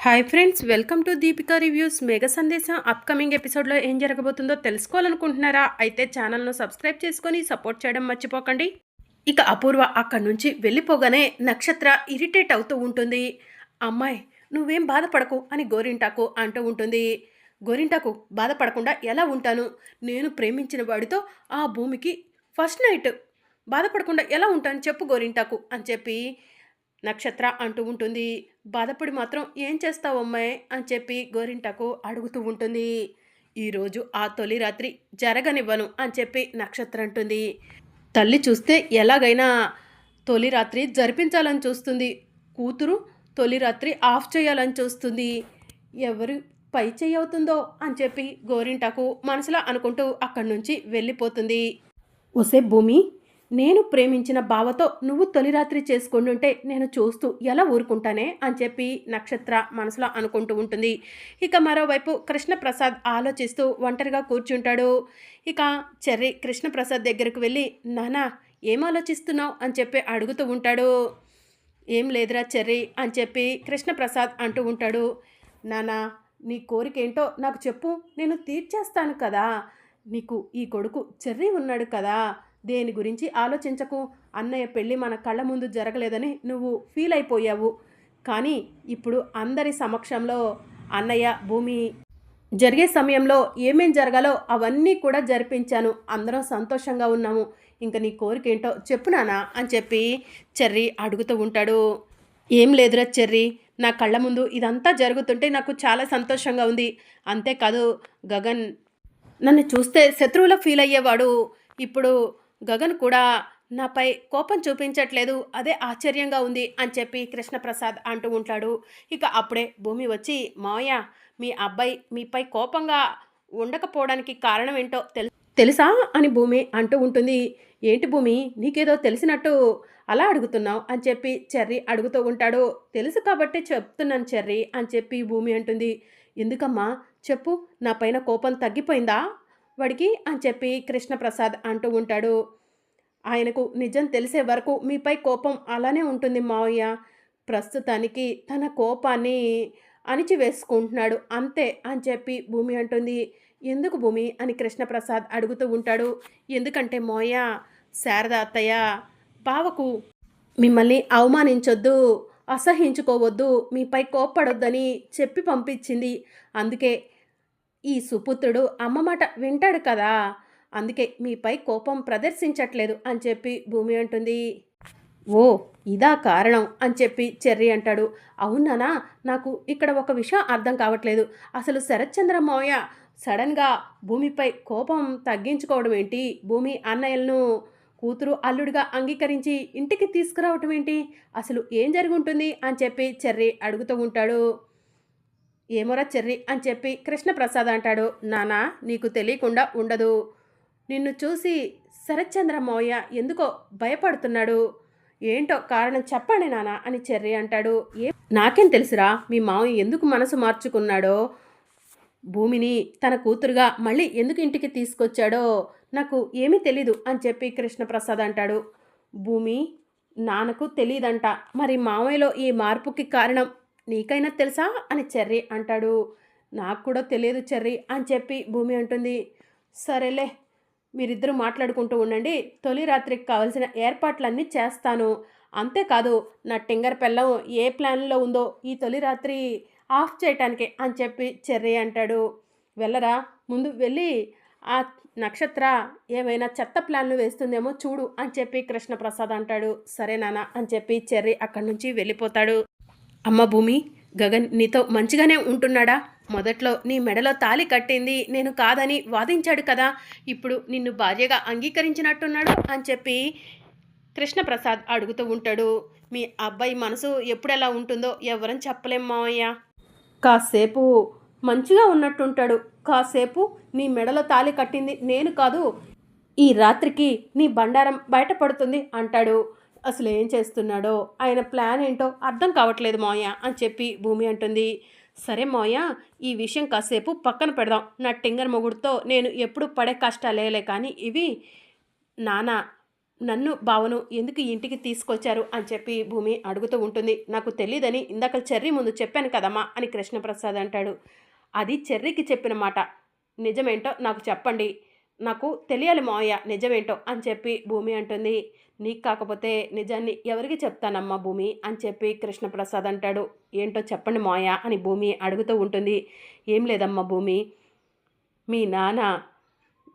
Hi friends, welcome to Deepika reviews. మేఘ సందేశం upcoming ఎపిసోడ్లో ఏం జరగబోతుందో తెలుసుకోవాలనుకుంటున్నారా? అయితే ఛానల్ను సబ్స్క్రైబ్ చేసుకొని సపోర్ట్ చేయడం మర్చిపోకండి. ఇక అపూర్వ అక్కడి నుంచి వెళ్ళిపోగానే నక్షత్ర ఇరిటేట్ అవుతూ ఉంటుంది. అమ్మాయి, నువ్వేం బాధపడకు అని గోరింటాకు అంటూ ఉంటుంది. గోరింటాకు, బాధపడకుండా ఎలా ఉంటాను? నేను ప్రేమించిన వాడితో ఆ భూమికి ఫస్ట్ నైట్, బాధపడకుండా ఎలా ఉంటాను చెప్పు గోరింటాకు అని చెప్పి నక్షత్ర అంటూ ఉంటుంది. బాధపడి మాత్రం ఏం చేస్తావమ్మాయి అని చెప్పి గోరింటకు అడుగుతూ ఉంటుంది. ఈరోజు ఆ తొలి రాత్రి జరగనివ్వను అని చెప్పి నక్షత్ర అంటుంది. తల్లి చూస్తే ఎలాగైనా తొలి రాత్రి జరిపించాలని చూస్తుంది. కూతురు తొలి రాత్రి ఆఫ్ చేయాలని చూస్తుంది. ఎవరు పై చెయ్యి అవుతుందో అని చెప్పి గోరింటకు మనసులో అనుకుంటూ అక్కడి నుంచి వెళ్ళిపోతుంది. ఒసే భూమి, నేను ప్రేమించిన బావతో నువ్వు తొలి రాత్రి చేసుకుంటుంటే నేను చూస్తూ ఎలా ఊరుకుంటానే అని చెప్పి నక్షత్ర మనసులో అనుకుంటూ ఉంటుంది. ఇక మరోవైపు కృష్ణప్రసాద్ ఆలోచిస్తూ ఒంటరిగా కూర్చుంటాడు. ఇక చెర్రి కృష్ణప్రసాద్ దగ్గరకు వెళ్ళి, నానా ఏం ఆలోచిస్తున్నావు అని చెప్పి అడుగుతూ ఉంటాడు. ఏం లేదురా చెర్రి అని చెప్పి కృష్ణప్రసాద్ అంటూ ఉంటాడు. నానా, నీ కోరిక ఏంటో నాకు చెప్పు, నేను తీర్చేస్తాను కదా. నీకు ఈ కొడుకు చెర్రి ఉన్నాడు కదా, దేని గురించి ఆలోచించకు. అన్నయ్య పెళ్ళి మన కళ్ళ ముందు జరగలేదని నువ్వు ఫీల్ అయిపోయావు. కానీ ఇప్పుడు అందరి సమక్షంలో అన్నయ్య భూమి జరిగే సమయంలో ఏమేం జరగాలో అవన్నీ కూడా జరిపించాను. అందరం సంతోషంగా ఉన్నాము. ఇంక నీ కోరిక ఏంటో చెప్పు నానా అని చెప్పి చెర్రి అడుగుతూ ఉంటాడు. ఏం లేదురా చెర్రి, నా కళ్ళ ముందు ఇదంతా జరుగుతుంటే నాకు చాలా సంతోషంగా ఉంది. అంతేకాదు, గగన్ నన్ను చూస్తే శత్రువులా ఫీల్ అయ్యేవాడు. ఇప్పుడు గగన్ కూడా నాపై కోపం చూపించట్లేదు. అదే ఆశ్చర్యంగా ఉంది అని చెప్పి కృష్ణప్రసాద్ అంటూ ఉంటాడు. ఇక అప్పుడే భూమి వచ్చి, మావయ్య, మీ అబ్బాయి మీపై కోపంగా ఉండకపోవడానికి కారణం ఏంటో తెలుసా అని భూమి అంటూ ఉంటుంది. ఏంటి భూమి, నీకేదో తెలిసినట్టు అలా అడుగుతున్నావు అని చెప్పి చెర్రి అడుగుతూ ఉంటాడు. తెలుసు కాబట్టి చెప్తున్నాను చెర్రి అని చెప్పి భూమి అంటుంది. ఎందుకమ్మా చెప్పు, నా పైన కోపం తగ్గిపోయిందా వాడికి అని చెప్పి కృష్ణప్రసాద్ అంటూ ఉంటాడు. ఆయనకు నిజం తెలిసే వరకు మీపై కోపం అలానే ఉంటుంది మావయ్య. ప్రస్తుతానికి తన కోపాన్ని అణిచివేసుకుంటున్నాడు అంతే అని చెప్పి భూమి అంటుంది. ఎందుకు భూమి అని కృష్ణప్రసాద్ అడుగుతూ ఉంటాడు. ఎందుకంటే మావయ్య, శారద అత్తయ్య బావకు మిమ్మల్ని అవమానించొద్దు, అసహించుకోవద్దు, మీపై కోప్పడొద్దని చెప్పి పంపించింది. అందుకే ఈ సుపుత్రుడు అమ్మ మాట వింటాడు కదా, అందుకే మీపై కోపం ప్రదర్శించట్లేదు అని చెప్పి భూమి అంటుంది. ఓ, ఇదా కారణం అని చెప్పి చెర్రి అంటాడు. అవునానా, నాకు ఇక్కడ ఒక విషయం అర్థం కావట్లేదు. అసలు శరత్చంద్ర మావయ్య సడన్గా భూమిపై కోపం తగ్గించుకోవడం ఏంటి? భూమి అన్నయ్యలను కూతురు అల్లుడిగా అంగీకరించి ఇంటికి తీసుకురావటం ఏంటి? అసలు ఏం జరిగి ఉంటుంది అని చెప్పి చెర్రి అడుగుతూ ఉంటాడు. ఏమోరా చెర్రి అని చెప్పి కృష్ణప్రసాద్ అంటాడు. నానా, నీకు తెలియకుండా ఉండదు. నిన్ను చూసి శరత్చంద్ర మావయ్య ఎందుకో భయపడుతున్నాడు. ఏంటో కారణం చెప్పండి నాన్న అని చెర్రి అంటాడు. నాకేం తెలుసురా మీ మావయ్య ఎందుకు మనసు మార్చుకున్నాడో, భూమిని తన కూతురుగా మళ్ళీ ఎందుకు ఇంటికి తీసుకొచ్చాడో నాకు ఏమీ తెలీదు అని చెప్పి కృష్ణప్రసాద్ అంటాడు. భూమి, నాన్నకు తెలియదంట. మరి మావయ్యలో ఈ మార్పుకి కారణం నీకైనా తెలుసా అని చెర్రి అంటాడు. నాకు కూడా తెలియదు చెర్రి అని చెప్పి భూమి అంటుంది. సరేలే, మీరిద్దరూ మాట్లాడుకుంటూ ఉండండి. తొలి రాత్రికి కావాల్సిన ఏర్పాట్లన్నీ చేస్తాను. అంతేకాదు, నా టింగర్ పెళ్ళం ఏ ప్లాన్లో ఉందో ఈ తొలి రాత్రి ఆఫ్ చేయటానికే అని చెప్పి చెర్రి అంటాడు. వెళ్ళరా, ముందు వెళ్ళి ఆ నక్షత్ర ఏమైనా చెత్త ప్లాన్లు వేస్తుందేమో చూడు అని చెప్పి కృష్ణప్రసాద్ అంటాడు. సరే నాన్న అని చెప్పి చెర్రి అక్కడి నుంచి వెళ్ళిపోతాడు. అమ్మ భూమి, గగన్ నీతో మంచిగానే ఉంటున్నాడా? మొదట్లో నీ మెడలో తాళి కట్టింది నేను కాదని వాదించాడు కదా, ఇప్పుడు నిన్ను భార్యగా అంగీకరించినట్టున్నాడు అని చెప్పి కృష్ణప్రసాద్ అడుగుతూ ఉంటాడు. మీ అబ్బాయి మనసు ఎప్పుడెలా ఉంటుందో ఎవరని చెప్పలేం మావయ్య. కాసేపు మంచిగా ఉన్నట్టుంటాడు, కాసేపు నీ మెడలో తాళి కట్టింది నేను కాదు, ఈ రాత్రికి నీ బండారం బయటపడుతుంది అంటాడు. అసలు ఏం చేస్తున్నాడో, ఆయన ప్లాన్ ఏంటో అర్థం కావట్లేదు మావయ్య అని చెప్పి భూమి అంటుంది. సరే మావయ్య, ఈ విషయం కాసేపు పక్కన పెడదాం. నా టింగర్ మొగుడుతో నేను ఎప్పుడు పడే కష్టాలేలే, కానీ ఇవి నాన్న నన్ను బావను ఎందుకు ఈ ఇంటికి తీసుకొచ్చారు అని చెప్పి భూమి అడుగుతూ ఉంటుంది. నాకు తెలీదని ఇందాక చెర్రీ ముందు చెప్పాను కదమ్మా అని కృష్ణప్రసాద్ అంటాడు. అది చెర్రీకి చెప్పిన మాట. నిజమేంటో నాకు చెప్పండి. నాకు తెలియాలి మావయ్య నిజమేంటో అని చెప్పి భూమి అంటుంది. నీకు కాకపోతే నిజాన్ని ఎవరికి చెప్తానమ్మా భూమి అని చెప్పి కృష్ణప్రసాద్ అంటాడు. ఏంటో చెప్పండి మావయ్య అని భూమి అడుగుతూ ఉంటుంది. ఏం లేదమ్మా భూమి, మీ నాన్న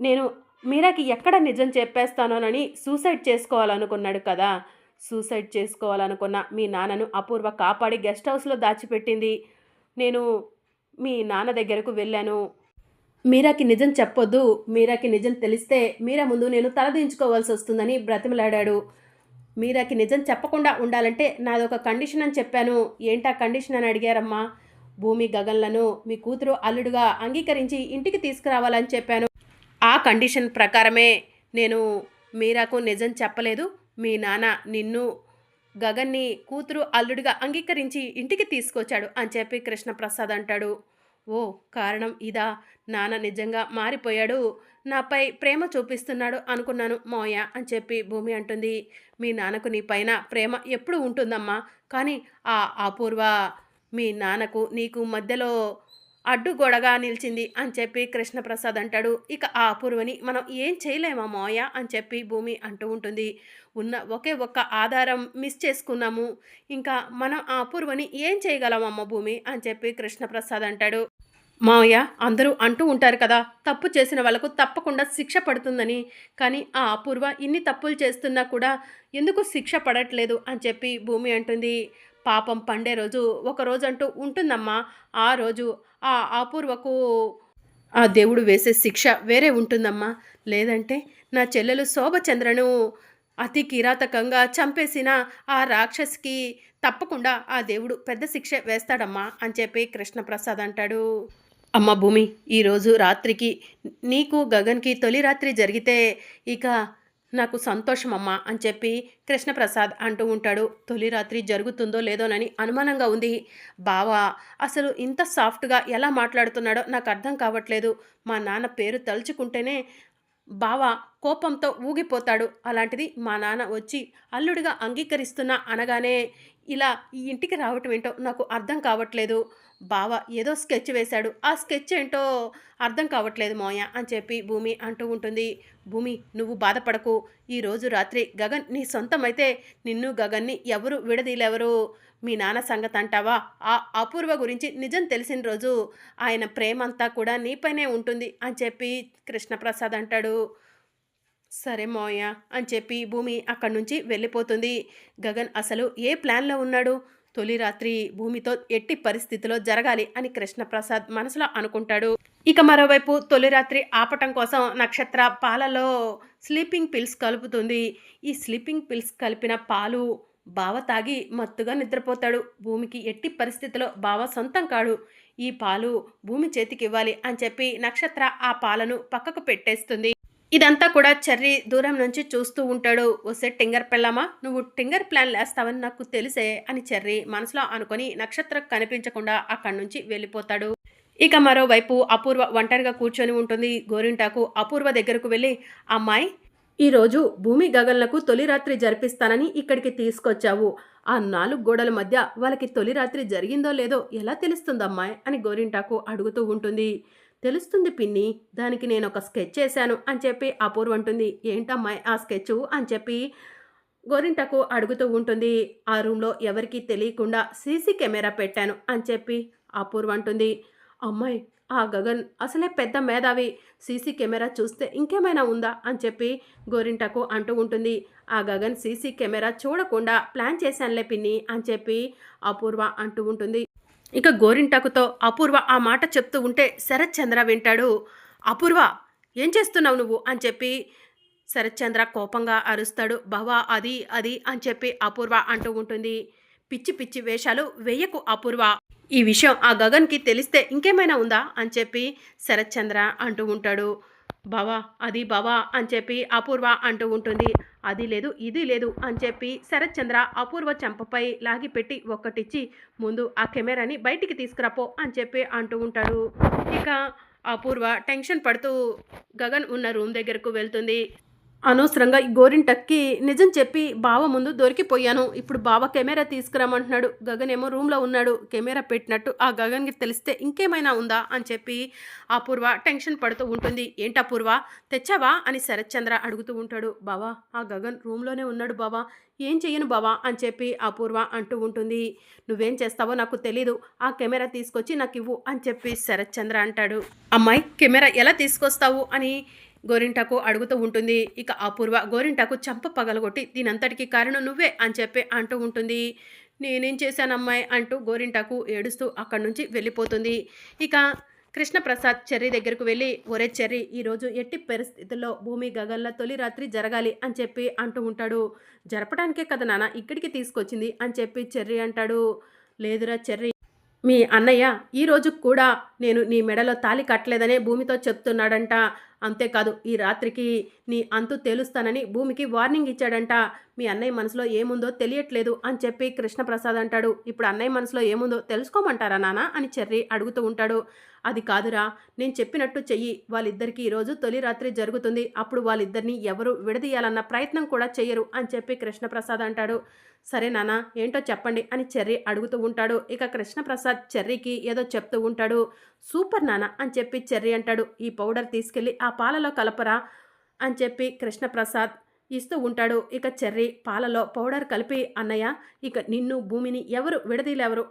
నేను మీరాకి ఎక్కడ నిజం చెప్పేస్తానోనని సూసైడ్ చేసుకోవాలనుకున్నాడు కదా. సూసైడ్ చేసుకోవాలనుకున్న మీ నాన్నను అపూర్వ కాపాడి గెస్ట్ హౌస్లో దాచిపెట్టింది. నేను మీ నాన్న దగ్గరకు వెళ్ళాను. మీరాకి నిజం చెప్పొద్దు, మీరాకి నిజం తెలిస్తే మీరా ముందు నేను తలదించుకోవాల్సి వస్తుందని బ్రతిమలాడాడు. మీరాకి నిజం చెప్పకుండా ఉండాలంటే నాదొక కండిషన్ అని చెప్పాను. ఏంటా కండిషన్ అని అడిగారమ్మా. భూమి గగన్లను మీ కూతురు అల్లుడుగా అంగీకరించి ఇంటికి తీసుకురావాలని చెప్పాను. ఆ కండిషన్ ప్రకారమే నేను మీరాకు నిజం చెప్పలేదు. మీ నాన్న నిన్ను గగన్ని కూతురు అల్లుడిగా అంగీకరించి ఇంటికి తీసుకొచ్చాడు అని చెప్పి కృష్ణప్రసాద్ అంటాడు. ఓ కారణం ఇదా, నాన్న నిజంగా మారిపోయాడు, నాపై ప్రేమ చూపిస్తున్నాడు అనుకున్నాను మోయ అని చెప్పి భూమి అంటుంది. మీ నాన్నకు నీ పైన ప్రేమ ఎప్పుడు ఉంటుందమ్మా, కానీ ఆ అపూర్వ మీ నాన్నకు నీకు మధ్యలో అడ్డుగోడగా నిలిచింది అని చెప్పి కృష్ణప్రసాద్ అంటాడు. ఇక ఆ అపూర్వని మనం ఏం చేయలేమా మోయ అని చెప్పి భూమి అంటూ ఉంటుంది. ఉన్న ఒకే ఒక్క ఆధారం మిస్ చేసుకున్నాము, ఇంకా మనం ఆ అపూర్వని ఏం చేయగలమమ్మ భూమి అని చెప్పి కృష్ణప్రసాద్ అంటాడు. మావయ్య అందరూ అంటూ ఉంటారు కదా, తప్పు చేసిన వాళ్ళకు తప్పకుండా శిక్ష పడుతుందని, కానీ ఆ అపూర్వ ఇన్ని తప్పులు చేస్తున్నా కూడా ఎందుకు శిక్ష పడట్లేదు అని చెప్పి భూమి అంటుంది. పాపం పండే రోజు ఒక రోజు అంటూ ఉంటుందమ్మా. ఆ రోజు ఆ అపూర్వకు ఆ దేవుడు వేసే శిక్ష వేరే ఉంటుందమ్మా. లేదంటే నా చెల్లెలు శోభచంద్రను అతి కిరాతకంగా చంపేసిన ఆ రాక్షసికి తప్పకుండా ఆ దేవుడు పెద్ద శిక్ష వేస్తాడమ్మా అని చెప్పి కృష్ణప్రసాద్ అంటాడు. అమ్మ భూమి, ఈరోజు రాత్రికి నీకు గగన్కి తొలి రాత్రి జరిగితే ఇక నాకు సంతోషమమ్మా అని చెప్పి కృష్ణప్రసాద్ అంటూ ఉంటాడు. తొలి రాత్రి జరుగుతుందో లేదోనని అనుమానంగా ఉంది. బావా అసలు ఇంత సాఫ్ట్గా ఎలా మాట్లాడుతున్నాడో నాకు అర్థం కావట్లేదు. మా నాన్న పేరు తలుచుకుంటేనే బావ కోపంతో ఊగిపోతాడు. అలాంటిది మా నాన్న వచ్చి అల్లుడిగా అంగీకరిస్తున్నా అనగానే ఇలా ఈ ఇంటికి రావటం ఏంటో నాకు అర్థం కావట్లేదు. బావ ఏదో స్కెచ్ వేశాడు, ఆ స్కెచ్ ఏంటో అర్థం కావట్లేదు మోయ అని చెప్పి భూమి అంటూ ఉంటుంది. భూమి నువ్వు బాధపడకు, ఈరోజు రాత్రి గగన్ నీ సొంతమైతే నిన్ను గగన్ని ఎవరు విడదీలెవరు. మీ నాన్న సంగతి అంటావా, ఆ అపూర్వ గురించి నిజం తెలిసిన రోజు ఆయన ప్రేమంతా కూడా నీపైనే ఉంటుంది అని చెప్పి కృష్ణప్రసాద్ అంటాడు. సరే మోయ అని చెప్పి భూమి అక్కడి నుంచి వెళ్ళిపోతుంది. గగన్ అసలు ఏ ప్లాన్లో ఉన్నాడు, తొలి రాత్రి భూమితో ఎట్టి పరిస్థితిలో జరగాలి అని కృష్ణప్రసాద్ మనసులో అనుకుంటాడు. ఇక మరోవైపు తొలి రాత్రి ఆపటం కోసం నక్షత్ర పాలలో స్లీపింగ్ పిల్స్ కలుపుతుంది. ఈ స్లీపింగ్ పిల్స్ కలిపిన పాలు బావ తాగి మత్తుగా నిద్రపోతాడు. భూమికి ఎట్టి పరిస్థితిలో బావ సొంతం కాడు, ఈ పాలు భూమి చేతికి ఇవ్వాలి అని చెప్పి నక్షత్ర ఆ పాలను పక్కకు పెట్టేస్తుంది. ఇదంతా కూడా చెర్రీ దూరం నుంచి చూస్తూ ఉంటాడు. వస్తే టింగర్ పెళ్ళామా, నువ్వు టింగర్ ప్లాన్ లేస్తావని నాకు తెలిసే అని చెర్రీ మనసులో అనుకొని నక్షత్రం కనిపించకుండా అక్కడి నుంచి వెళ్ళిపోతాడు. ఇక మరోవైపు అపూర్వ ఒంటరిగా కూర్చొని ఉంటుంది. గోరింటాకు అపూర్వ దగ్గరకు వెళ్ళి, అమ్మాయి ఈరోజు భూమి గగన్లకు తొలి రాత్రి జరిపిస్తానని ఇక్కడికి తీసుకొచ్చావు. ఆ 4 గోడల మధ్య వాళ్ళకి తొలి రాత్రి జరిగిందో లేదో ఎలా తెలుస్తుందమ్మాయి అని గోరింటాకు అడుగుతూ ఉంటుంది. తెలుస్తుంది పిన్ని, దానికి నేను ఒక స్కెచ్ చేశాను అని చెప్పి అపూర్వ అంటుంది. ఏంటమ్మాయి ఆ స్కెచ్ అని చెప్పి గోరింటకు అడుగుతూ ఉంటుంది. ఆ రూమ్లో ఎవరికీ తెలియకుండా సీసీ కెమెరా పెట్టాను అని చెప్పి అపూర్వ అంటుంది. అమ్మాయి ఆ గగన్ అసలే పెద్ద మేధావి, సీసీ కెమెరా చూస్తే ఇంకేమైనా ఉందా అని చెప్పి గోరింటకు అంటూ ఉంటుంది. ఆ గగన్ సీసీ కెమెరా చూడకుండా ప్లాన్ చేశానులే పిన్ని అని చెప్పి అపూర్వ అంటూ ఉంటుంది. ఇక గోరింటాకుతో అపూర్వ ఆ మాట చెప్తూ ఉంటే శరత్చంద్ర వింటాడు. అపూర్వ ఏం చేస్తున్నావు నువ్వు అని చెప్పి శరత్చంద్ర కోపంగా అరుస్తాడు. బావా అది అది అని చెప్పి అపూర్వ అంటూ ఉంటుంది. పిచ్చి పిచ్చి వేషాలు వెయ్యకు అపూర్వ, ఈ విషయం ఆ గగన్కి తెలిస్తే ఇంకేమైనా ఉందా అని చెప్పి శరత్చంద్ర అంటూ ఉంటాడు. బావా అది బావా అని చెప్పి అపూర్వ అంటూ ఉంటుంది. అది లేదు ఇది లేదు అని చెప్పి శరత్చంద్ర అపూర్వ చెంపపై లాగిపెట్టి ఒక్కటిచ్చి ముందు ఆ కెమెరాని బయటికి తీసుకురాపో అని చెప్పి అంటూ ఉంటాడు. ఇక అపూర్వ టెన్షన్ పడుతూ గగన్ ఉన్న రూమ్ దగ్గరకు వెళ్తుంది. అనవసరంగా ఈ గోరింటక్కి నిజం చెప్పి బావ ముందు దొరికిపోయాను. ఇప్పుడు బావ కెమెరా తీసుకురమ్మంటున్నాడు. గగన్ ఏమో రూమ్‌లో ఉన్నాడు. కెమెరా పెట్టినట్టు ఆ గగన్‌కి తెలిస్తే ఇంకేమైనా ఉందా అని చెప్పి అపూర్వ టెన్షన్ పడుతూ ఉంటుంది. ఏంటి అపూర్వ తెచ్చావా అని శరత్చంద్ర అడుగుతూ ఉంటాడు. బావా ఆ గగన్ రూమ్‌లోనే ఉన్నాడు బావా. ఏం చెయ్యను బావా అని చెప్పి అపూర్వ అంటూ ఉంటుంది. నువ్వేం చేస్తావో నాకు తెలీదు. ఆ కెమెరా తీసుకొచ్చి నాకివ్వు అని చెప్పి శరత్చంద్ర అంటాడు. అమ్మాయి కెమెరా ఎలా తీసుకొస్తావు అని గోరింటాకు అడుగుతూ ఉంటుంది. ఇక అపూర్వ గోరింటాకు చంప పగలగొట్టి దీనంతటికి కారణం నువ్వే అని చెప్పి అంటూ ఉంటుంది. నేనేం చేశానమ్మాయి అంటూ గోరింటాకు ఏడుస్తూ అక్కడి నుంచి వెళ్ళిపోతుంది. ఇక కృష్ణప్రసాద్ చెర్రీ దగ్గరకు వెళ్ళి ఒరే చెర్రీ ఈరోజు ఎట్టి పరిస్థితుల్లో భూమి గగన్ల తొలి రాత్రి జరగాలి అని చెప్పి అంటూ ఉంటాడు. జరపడానికే కదా నాన్న ఇక్కడికి తీసుకొచ్చింది అని చెప్పి చెర్రీ అంటాడు. లేదురా చెర్రీ మీ అన్నయ్య ఈరోజు కూడా నేను నీ మెడలో తాళి కట్టలేదనే భూమితో చెప్తున్నాడంట. అంతేకాదు ఈ రాత్రికి నీ అంతు తేలుస్తానని భూమికి వార్నింగ్ ఇచ్చాడంట. మీ అన్నయ్య మనసులో ఏముందో తెలియట్లేదు అని చెప్పి కృష్ణప్రసాద్ అంటాడు. ఇప్పుడు అన్నయ్య మనసులో ఏముందో తెలుసుకోమంటారా నాన్న అని చెర్రీ అడుగుతూ ఉంటాడు. అది కాదురా నేను చెప్పినట్టు చెయ్యి. వాళ్ళిద్దరికీ ఈరోజు తొలి రాత్రి జరుగుతుంది. అప్పుడు వాళ్ళిద్దరిని ఎవరు విడదీయాలన్న ప్రయత్నం కూడా చెయ్యరు అని చెప్పి కృష్ణప్రసాద్ అంటాడు. సరే నాన్న ఏంటో చెప్పండి అని చెర్రీ అడుగుతూ ఉంటాడు. ఇక కృష్ణప్రసాద్ చెర్రీకి ఏదో చెప్తూ ఉంటాడు. సూపర్ నాన్న అని చెప్పి చెర్రీ అంటాడు. ఈ పౌడర్ తీసుకెళ్ళి ఆ పాలలో కలపరా అని చెప్పి కృష్ణప్రసాద్ ఇస్తూ ఉంటాడు. ఇక చెర్రీ పాలలో పౌడర్ కలిపి అన్నయ్య ఇక నిన్ను భూమిని ఎవరు విడదీలేవరు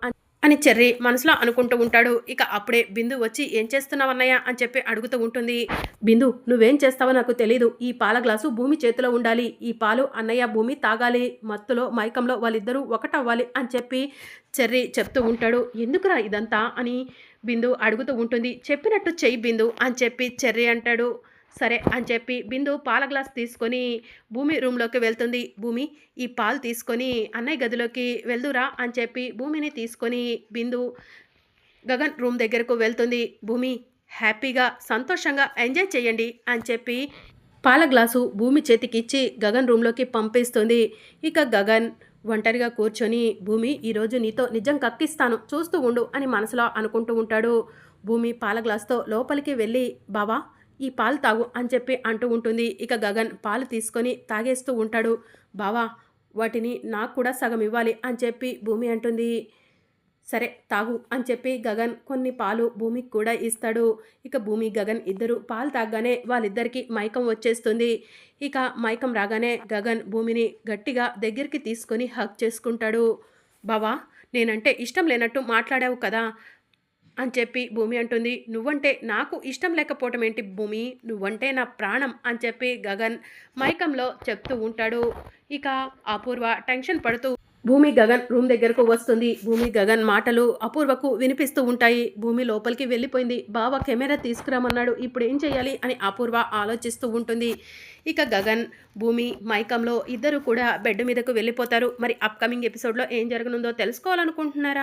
అని చెర్రీ మనసులో అనుకుంటూ ఉంటాడు. ఇక అప్పుడే బిందు వచ్చి ఏం చేస్తున్నావు అన్నయ్య అని చెప్పి అడుగుతూ ఉంటుంది. బిందు నువ్వేం చేస్తావో నాకు తెలీదు. ఈ పాల గ్లాసు భూమి చేతిలో ఉండాలి. ఈ పాలు అన్నయ్య భూమి తాగాలి. మత్తులో మైకంలో వాళ్ళిద్దరూ ఒకటవ్వాలి అని చెప్పి చెర్రీ చెప్తూ ఉంటాడు. ఎందుకురా ఇదంతా అని బిందు అడుగుతూ ఉంటుంది. చెప్పినట్టు చెయ్యి బిందు అని చెప్పి చెర్రీ అంటాడు. సరే అని చెప్పి బిందు పాల గ్లాస్ తీసుకొని భూమి రూమ్లోకి వెళ్తుంది. భూమి ఈ పాలు తీసుకొని అన్నయ్య గదిలోకి వెళ్దురా అని చెప్పి భూమిని తీసుకొని బిందు గగన్ రూమ్ దగ్గరకు వెళ్తుంది. భూమి హ్యాపీగా సంతోషంగా ఎంజాయ్ చేయండి అని చెప్పి పాల గ్లాసు భూమి చేతికిచ్చి గగన్ రూమ్లోకి పంపిస్తుంది. ఇక గగన్ ఒంటరిగా కూర్చొని భూమి ఈరోజు నీతో నిజం కక్కిస్తాను చూస్తూ ఉండు అని మనసులో అనుకుంటూ ఉంటాడు. భూమి పాల గ్లాస్తో లోపలికి వెళ్ళి బావా ఈ పాలు తాగు అని చెప్పి అంటూ ఉంటుంది. ఇక గగన్ పాలు తీసుకొని తాగేస్తూ ఉంటాడు. బావా వాటిని నాకు కూడా సగం ఇవ్వాలి అని చెప్పి భూమి అంటుంది. సరే తాగు అని చెప్పి గగన్ కొన్ని పాలు భూమికి కూడా ఇస్తాడు. ఇక భూమి గగన్ ఇద్దరు పాలు తాగగానే వాళ్ళిద్దరికీ మైకం వచ్చేస్తుంది. ఇక మైకం రాగానే గగన్ భూమిని గట్టిగా దగ్గరికి తీసుకొని హగ్ చేసుకుంటాడు. బావా నేనంటే ఇష్టం లేనట్టు మాట్లాడావు కదా అని చెప్పి భూమి అంటుంది. నువ్వంటే నాకు ఇష్టం లేకపోవటం ఏంటి భూమి, నువ్వంటే నా ప్రాణం అని చెప్పి గగన్ మైకంలో చెప్తూ ఉంటాడు. ఇక అపూర్వ టెన్షన్ పడుతూ భూమి గగన్ రూమ్ దగ్గరకు వస్తుంది. భూమి గగన్ మాటలు అపూర్వకు వినిపిస్తూ ఉంటాయి. భూమి లోపలికి వెళ్ళిపోయింది. బావ కెమెరా తీసుకురామన్నాడు ఇప్పుడు ఏం చేయాలి అని అపూర్వ ఆలోచిస్తూ ఉంటుంది. ఇక గగన్ భూమి మైకంలో ఇద్దరు కూడా బెడ్ మీదకు వెళ్ళిపోతారు. మరి అప్కమింగ్ ఎపిసోడ్లో ఏం జరగనుందో తెలుసుకోవాలనుకుంటున్నారా?